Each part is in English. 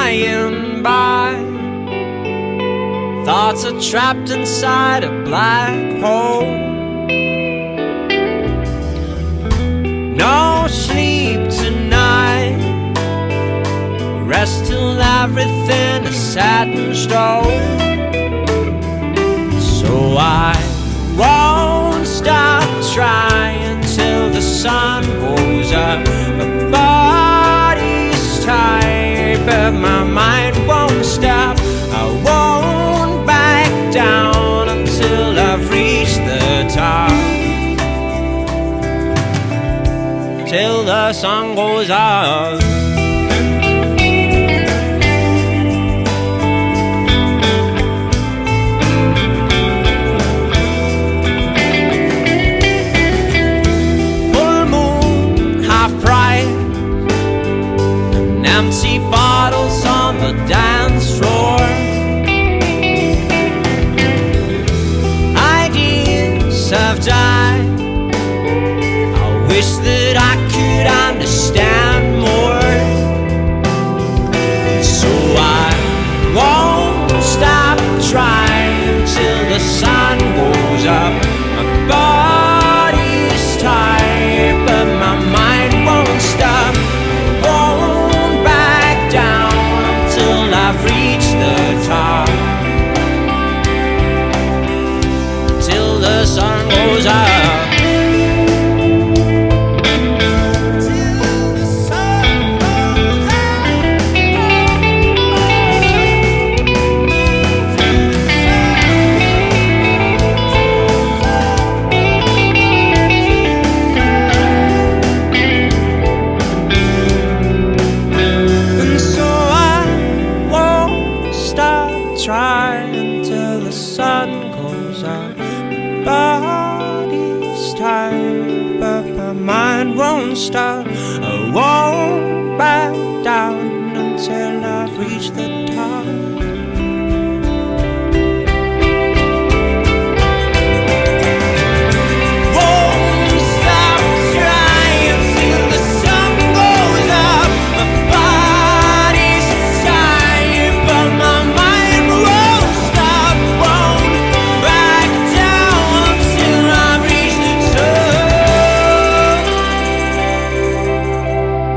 flying by. Thoughts are trapped inside a black hole. No sleep tonight. Rest till everything is set in stone. So I won't stop trying till the sun goes up. My body's tired, but my mind won't stop. I won't back down until I've reached the top. Till the sun goes up. Empty bottles on the dance floor. Ideas have died. I wish that I could understand more. So I won't stop trying till the sun goes up. My body's tired, but my mind won't stop. I've reached the top. Till the sun goes up. Till the sun goes up. And so try until the sun goes out. My body's tired, but my mind won't stop. I won't back down until I've reached the top. Won't stop trying till the sun goes up. My body's tired, but my mind won't stop, won't back down until I reach the top.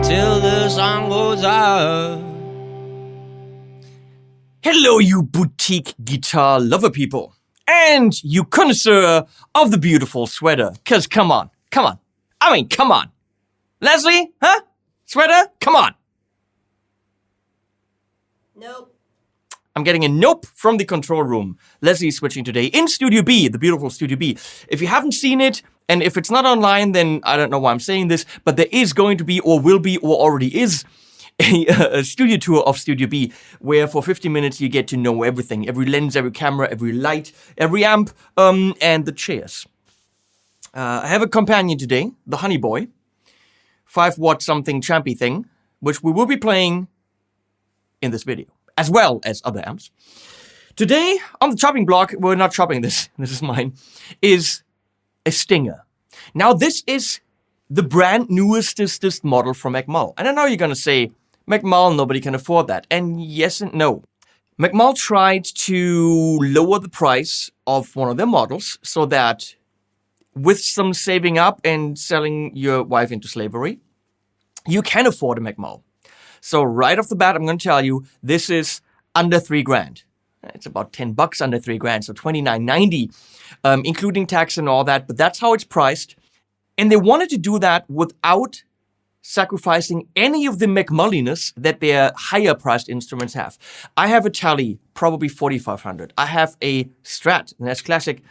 Till the sun goes up. Hello, you boutique guitar lover people. And you connoisseur of the beautiful sweater. Cause come on. I mean, come on. Leslie, huh? Sweater? Come on. Nope. I'm getting a nope from the control room. Leslie's switching today in Studio B, the beautiful Studio B. If you haven't seen it, and if it's not online, then I don't know why I'm saying this, but there is going to be, or will be, or already is, a studio tour of Studio B, where for 50 minutes you get to know everything. Every lens, every camera, every light, every amp, and the chairs. I have a companion today, the Honeyboy, 5-watt something champy thing, which we will be playing in this video, as well as other amps. Today, on the chopping block, we're not chopping this is mine, is a Stinger. Now, this is the brand newest model from Macmull. And I know you're gonna say, Macmull, nobody can afford that. And yes and no. Macmull tried to lower the price of one of their models so that with some saving up and selling your wife into slavery, you can afford a Macmull. So right off the bat, I'm going to tell you, this is under $3,000. It's about $10 under $3,000, so $29.90, including tax and all that. But that's how it's priced. And they wanted to do that without sacrificing any of the Macmulliness that their higher priced instruments have. I have a Tele, probably 4,500. I have a Strat, an S Classic,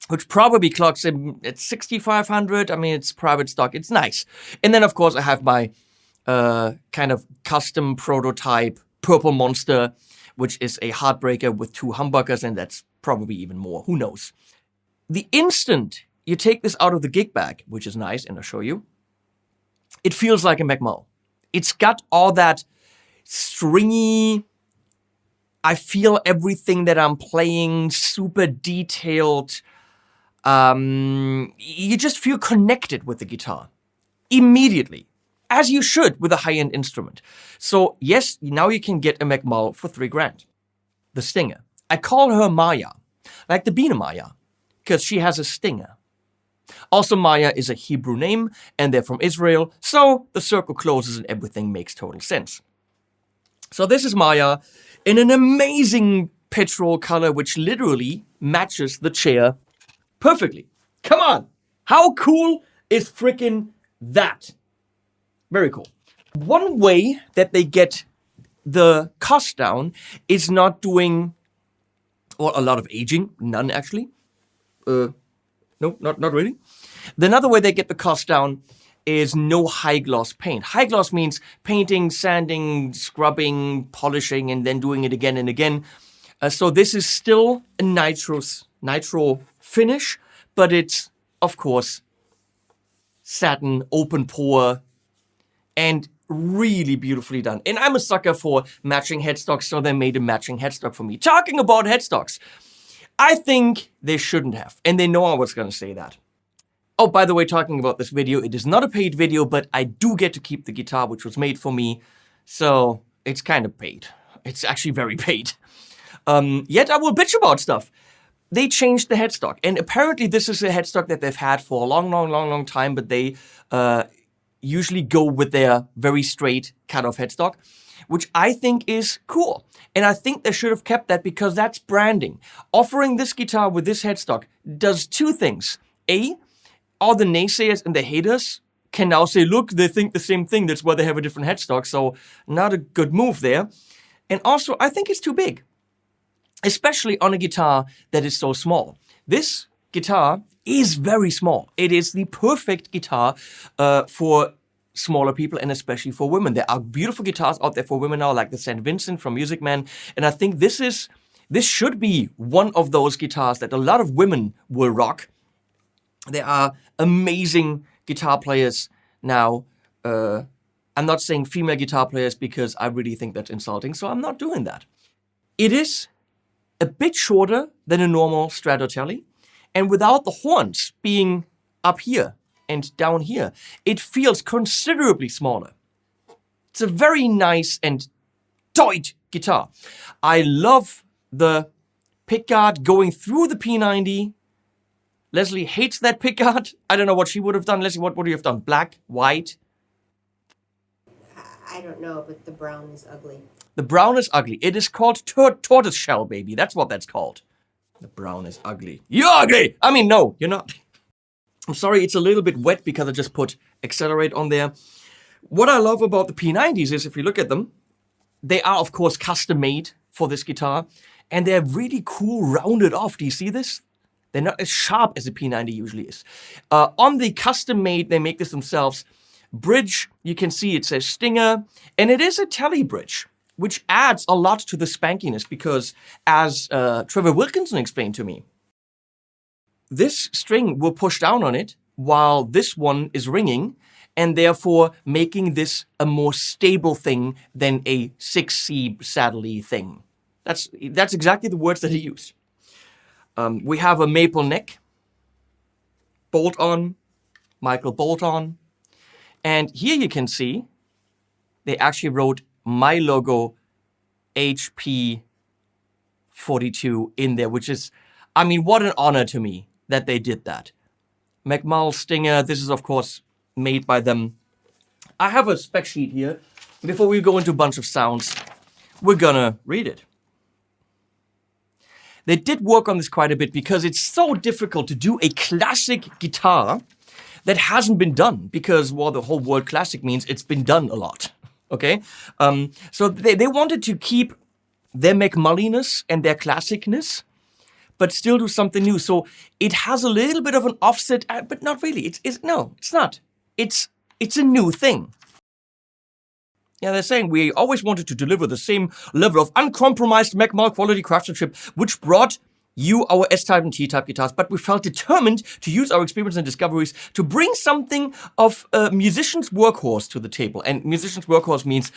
which probably clocks in at 6,500. I mean, it's private stock. It's nice. And then, of course, I have my kind of custom prototype Purple Monster, which is a heartbreaker with 2 humbuckers, and that's probably even more. Who knows? The instant you take this out of the gig bag, which is nice, and I'll show you, it feels like a Macmull. It's got all that stringy, I feel everything that I'm playing, super detailed. You just feel connected with the guitar immediately. as you should with a high-end instrument. So yes, now you can get a Macmull for $3,000. The Stinger. I call her Maya, like the Biene Maya, because she has a stinger. Also, Maya is a Hebrew name, and they're from Israel, so the circle closes and everything makes total sense. So this is Maya in an amazing petrol color, which literally matches the chair perfectly. Come on! How cool is freaking that? Very cool. One way that they get the cost down is not doing, or a lot of aging, none actually. No, not really. Another way they get the cost down is no high gloss paint. High gloss means painting, sanding, scrubbing, polishing, and then doing it again and again. So this is still a nitro finish, but it's, of course, satin, open pore, and really beautifully done. And I'm a sucker for matching headstocks, so they made a matching headstock for me. Talking about headstocks, I think they shouldn't have, and they know I was going to say that. Oh, by the way, talking about this video, it is not a paid video, but I do get to keep the guitar, which was made for me, so it's kind of paid. It's actually very paid. Yet I will bitch about stuff. They changed the headstock, and apparently this is a headstock that they've had for a long time, but they usually go with their very straight cut-off headstock, which I think is cool. And I think they should have kept that because that's branding. Offering this guitar with this headstock does two things. A, all the naysayers and the haters can now say, look, they think the same thing. That's why they have a different headstock. So not a good move there. And also, I think it's too big, especially on a guitar that is so small. This guitar is very small. It is the perfect guitar for smaller people and especially for women. There are beautiful guitars out there for women now, like the St. Vincent from Music Man. And I think this should be one of those guitars that a lot of women will rock. There are amazing guitar players now. I'm not saying female guitar players because I really think that's insulting, so I'm not doing that. It is a bit shorter than a normal Stratotelli, and without the horns being up here and down here, it feels considerably smaller. It's a very nice and tight guitar. I love the pickguard going through the P90. Leslie hates that pickguard. I don't know what she would have done. Leslie, what would you have done? Black? White? I don't know, but the brown is ugly. The brown is ugly. It is called tortoise shell, baby. That's what that's called. The brown is ugly. You're ugly! I mean, no, you're not. I'm sorry, it's a little bit wet because I just put Accelerate on there. What I love about the P90s is, if you look at them, they are, of course, custom made for this guitar. And they're really cool, rounded off. Do you see this? They're not as sharp as the P90 usually is. On the custom made, they make this themselves. Bridge, you can see it says Stinger. And it is a telly bridge, which adds a lot to the spankiness because, as Trevor Wilkinson explained to me, this string will push down on it while this one is ringing, and therefore making this a more stable thing than a 6C saddle-y thing. That's exactly the words that he used. We have a maple neck, bolt-on, Michael bolt-on, and here you can see they actually wrote my logo HP 42 in there, which is, I mean, what an honor to me that they did that. Macmull Stinger, this is of course made by them. I have a spec sheet here. Before we go into a bunch of sounds, we're gonna read it. They did work on this quite a bit because it's so difficult to do a classic guitar that hasn't been done because, well, the whole word classic means it's been done a lot. Okay? So they wanted to keep their Macmulliness and their classicness, but still do something new. So it has a little bit of an offset, but not really. No, it's not. It's a new thing. Yeah, they're saying we always wanted to deliver the same level of uncompromised Macmull quality craftsmanship, which brought you our S-type and T-type guitars, but we felt determined to use our experience and discoveries to bring something of a musician's workhorse to the table. And musician's workhorse means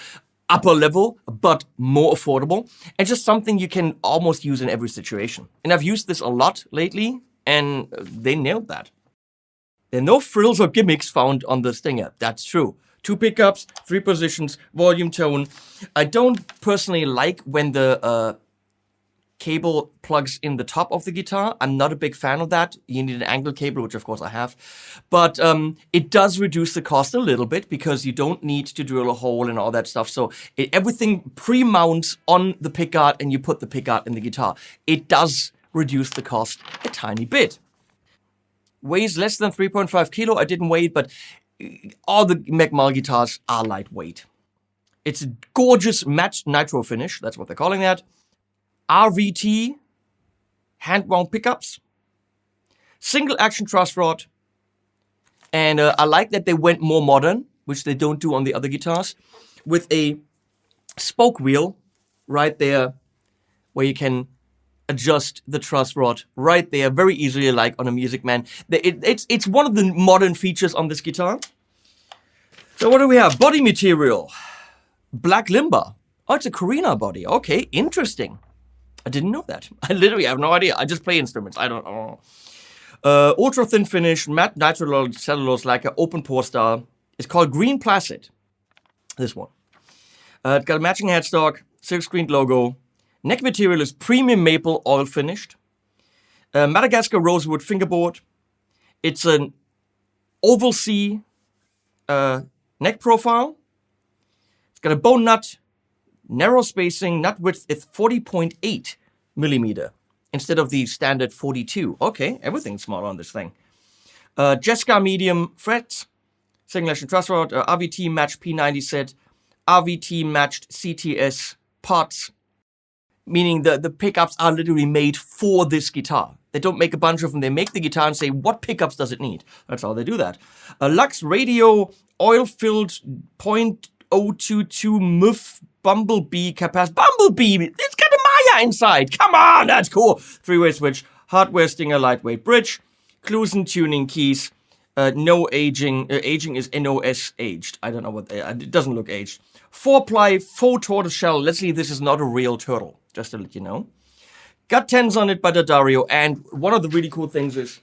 upper level, but more affordable, and just something you can almost use in every situation. And I've used this a lot lately, and they nailed that. There are no frills or gimmicks found on the Stinger. That's true. 2 pickups, 3 positions, volume, tone. I don't personally like when the cable plugs in the top of the guitar. I'm not a big fan of that. You need an angle cable, which of course I have. But it does reduce the cost a little bit because you don't need to drill a hole and all that stuff. So everything pre-mounts on the pickguard and you put the pickguard in the guitar. It does reduce the cost a tiny bit. Weighs less than 3.5 kilo. I didn't weigh it, but all the Macmull guitars are lightweight. It's a gorgeous matte nitro finish. That's what they're calling that. RVT hand-wound pickups, single action truss rod, and I like that they went more modern, which they don't do on the other guitars, with a spoke wheel right there where you can adjust the truss rod right there very easily, like on a Music Man. It's one of the modern features on this guitar. So what do we have? Body material, black limber. Oh, it's a Carina body. Okay, interesting. I didn't know that. I literally have no idea. I just play instruments. I don't know. Ultra thin finish, matte nitro cellulose lacquer, open pore style. It's called Green Placid. This one. It's got a matching headstock, silk screened logo. Neck material is premium maple oil finished. Madagascar rosewood fingerboard. It's an oval C neck profile. It's got a bone nut. Narrow spacing, nut width is 40.8 millimeter instead of the standard 42. Okay, everything's small on this thing. Jessica medium frets, single action truss rod, RVT matched P90 set, RVT matched CTS parts, meaning the pickups are literally made for this guitar. They don't make a bunch of them. They make the guitar and say, what pickups does it need? That's how they do that. Lux radio, oil-filled 0.022 MUF Bumblebee capacity. Bumblebee! It's got a Maya inside! Come on, that's cool! 3-way switch, hardware Stinger lightweight bridge, Clusen tuning keys, no aging. Aging is NOS aged. I don't know what it doesn't look aged. 4-ply faux tortoise shell. Let's see, this is not a real turtle, just to let you know. Got 10s on it by D'Addario, and one of the really cool things is,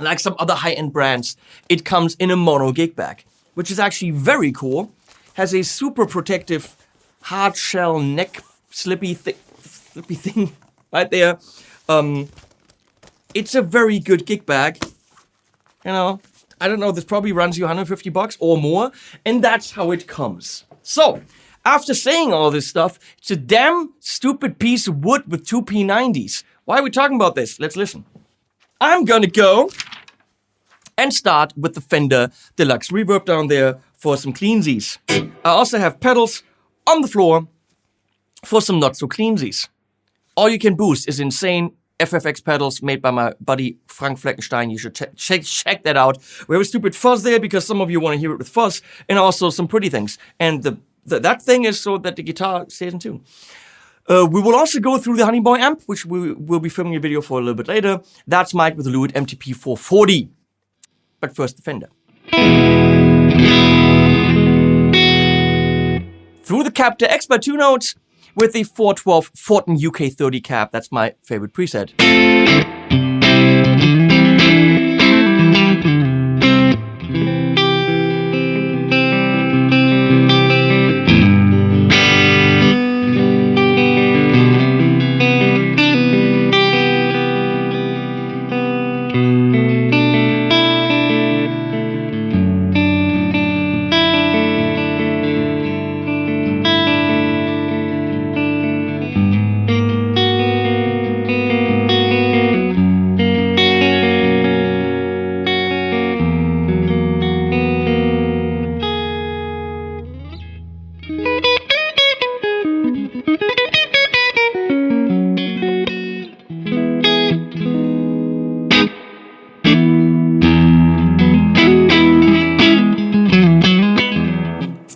like some other high-end brands, it comes in a mono gig bag, which is actually very cool. Has a super protective hard shell neck slippy thing right there. It's a very good gig bag. You know, I don't know, this probably runs you $150 or more, and that's how it comes. So, after saying all this stuff, it's a damn stupid piece of wood with 2 P90s. Why are we talking about this? Let's listen. I'm gonna go and start with the Fender Deluxe Reverb down there for some cleansies. I also have pedals on the floor for some not so cleansies. All you can boost is insane FFX pedals made by my buddy Frank Fleckenstein. You should check that out. We have a stupid fuzz there because some of you want to hear it with fuzz, and also some pretty things. And that thing is so that the guitar stays in tune. We will also go through the Honeyboy Amp, which we will be filming a video for a little bit later. That's mic'd with the Lewitt MTP 440. But first, the Fender. Through the Captor X by 2 notes with the 412 Fortin UK30 cap. That's my favorite preset.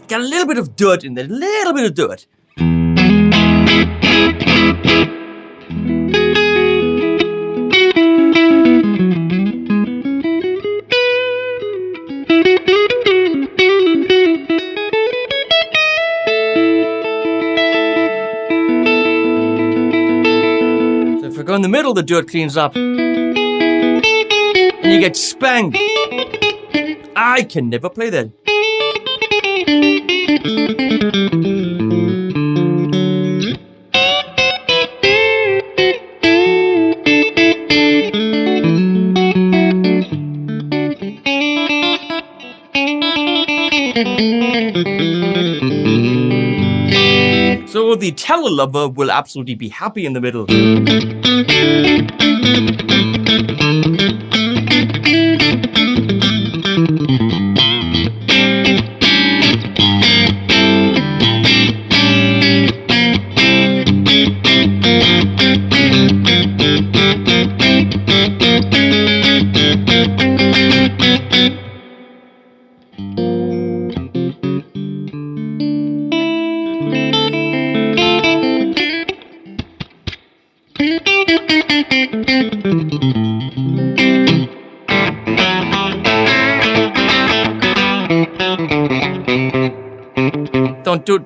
Got a little bit of dirt in there, a little bit of dirt. So if I go in the middle, the dirt cleans up. And you get spanked. I can never play that. So the telelover will absolutely be happy in the middle.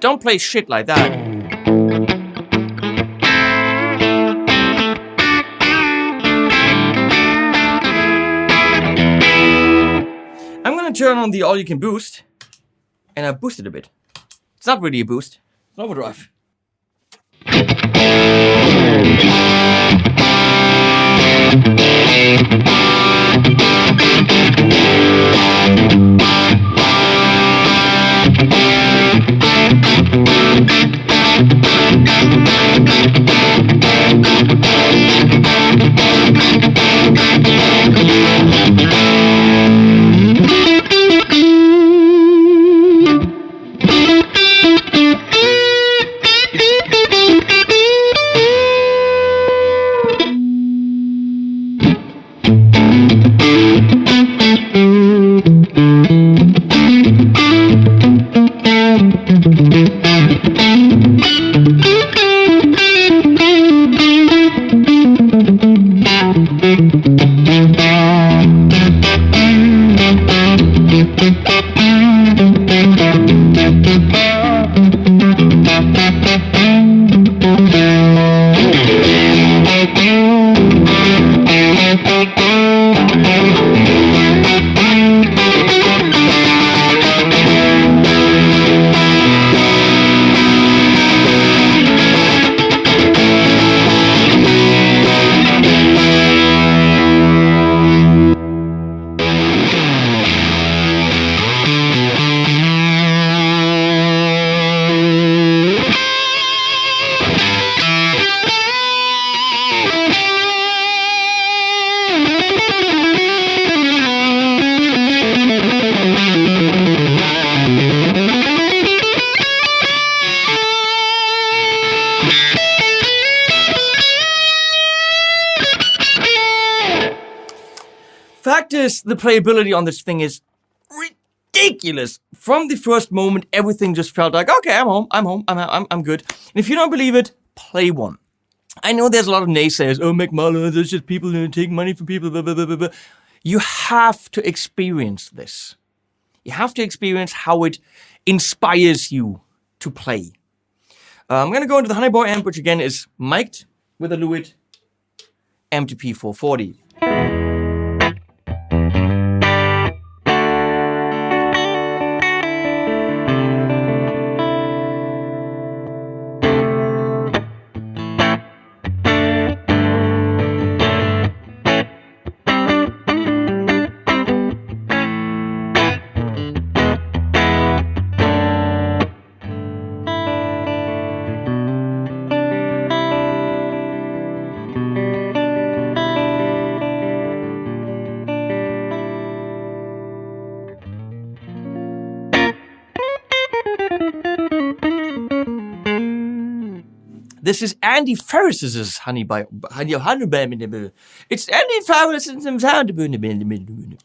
Don't play shit like that. I'm gonna turn on the all you can boost, and I boost it a bit. It's not really a boost, it's an overdrive. Fact is, the playability on this thing is ridiculous. From the first moment, everything just felt like, okay, I'm home, I'm good. And if you don't believe it, play one. I know there's a lot of naysayers. Oh, Macmull, there's just people who take money from people, blah, blah, blah, blah, blah. You have to experience this. You have to experience how it inspires you to play. I'm going to go into the Honeyboy Amp, which again is mic'd with a Lewitt MTP 440. This is Andy Ferris's Honeyboy. It's Andy Ferris's Honeyboy.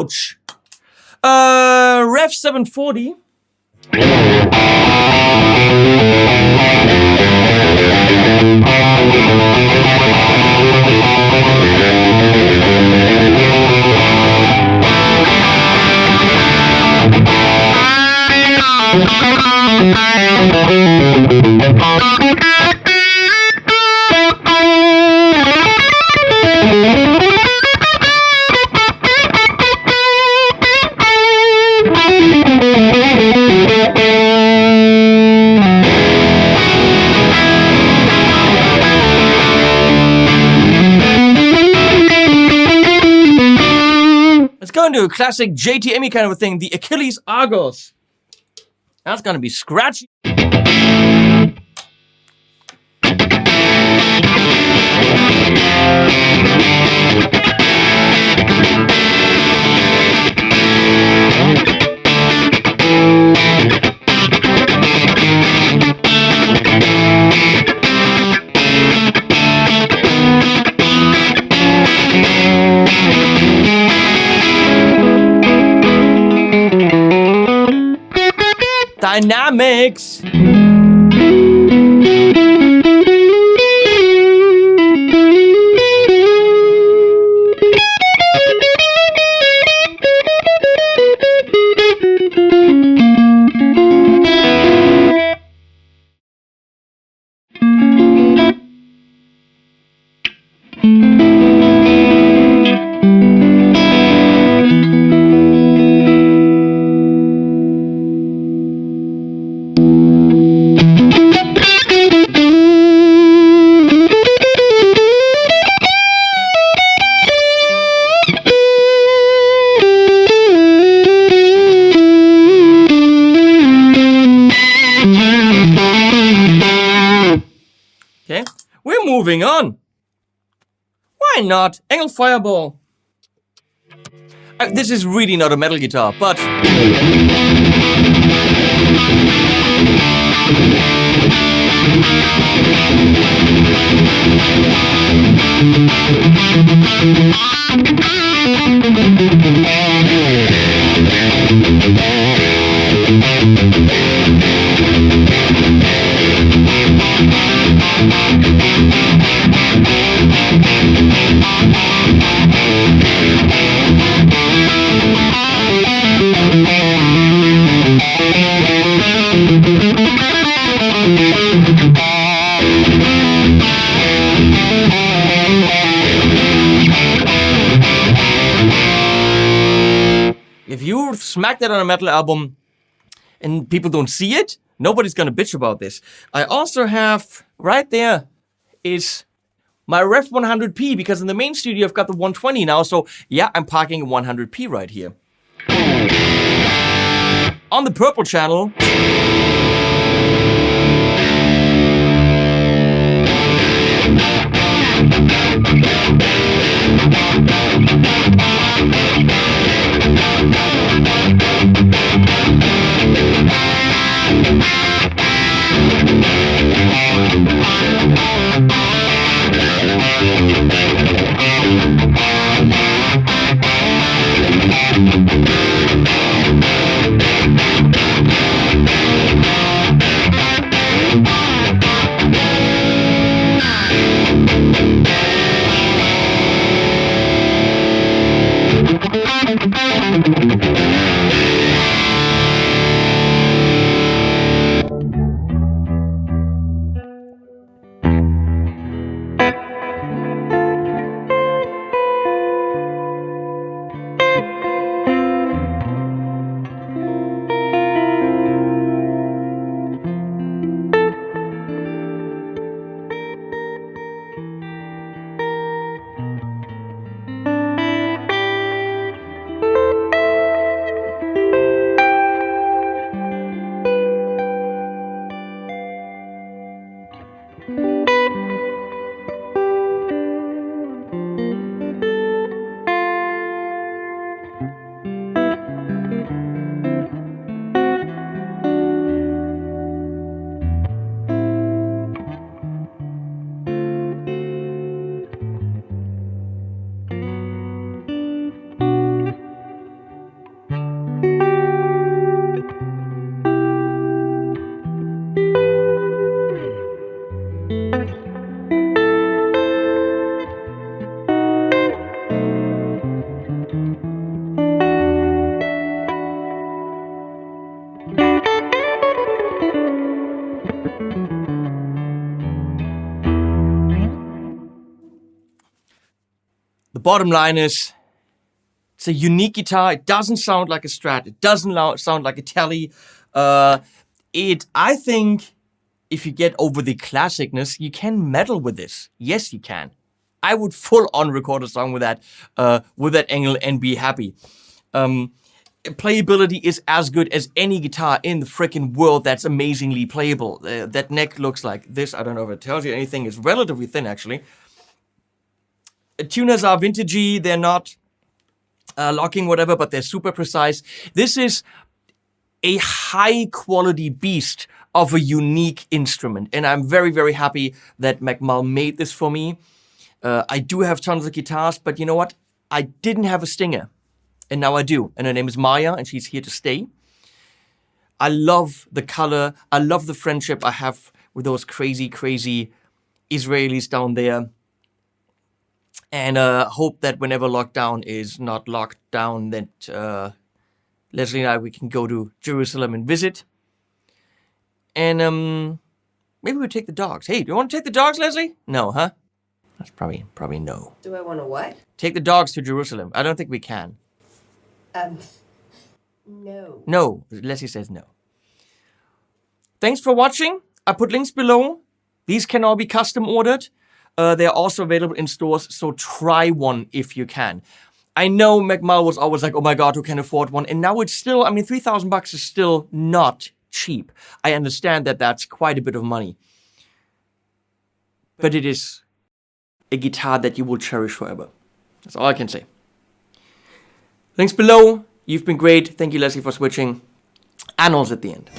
Ouch. Revv 740. Let's go into a classic JTME kind of a thing, the Achilles Argos. That's gonna be scratchy. Dynamics. Okay, we're moving on. Why not? Engel Fireball. This is really not a metal guitar, but... If you smack that on a metal album and people don't see it, nobody's gonna bitch about this. I also have, right there, is my Revv 100p, because in the main studio I've got the 120 now, so yeah, I'm parking a 100p right here. On the purple channel, The bottom line is, it's a unique guitar. It doesn't sound like a Strat. It doesn't sound like a Tele. I think if you get over the classicness, you can meddle with this. Yes, you can. I would full on record a song with that angle and be happy. Playability is as good as any guitar in the freaking world that's amazingly playable. That neck looks like this. I don't know if it tells you anything. It's relatively thin, actually. Tuners are vintagey. They're not locking, whatever, but they're super precise. This is a high-quality beast of a unique instrument, and I'm very, very happy that Macmull made this for me. I do have tons of guitars, but you know what? I didn't have a Stinger. And now I do. And her name is Maya, and she's here to stay. I love the color. I love the friendship I have with those crazy, crazy Israelis down there. And hope that whenever lockdown is not locked down, that Leslie and I, we can go to Jerusalem and visit. And maybe we'll take the dogs. Hey, do you want to take the dogs, Leslie? No, huh? That's probably no. Do I want to what? Take the dogs to Jerusalem. I don't think we can. No. No, Leslie says no. Thanks for watching. I put links below. These can all be custom ordered. They're also available in stores, so try one if you can. I know Macmull was always like, oh my god, who can afford one? And now it's still, I mean, $3,000 is still not cheap. I understand that that's quite a bit of money. But it is a guitar that you will cherish forever. That's all I can say. Links below. You've been great. Thank you, Leslie, for switching. And also at the end.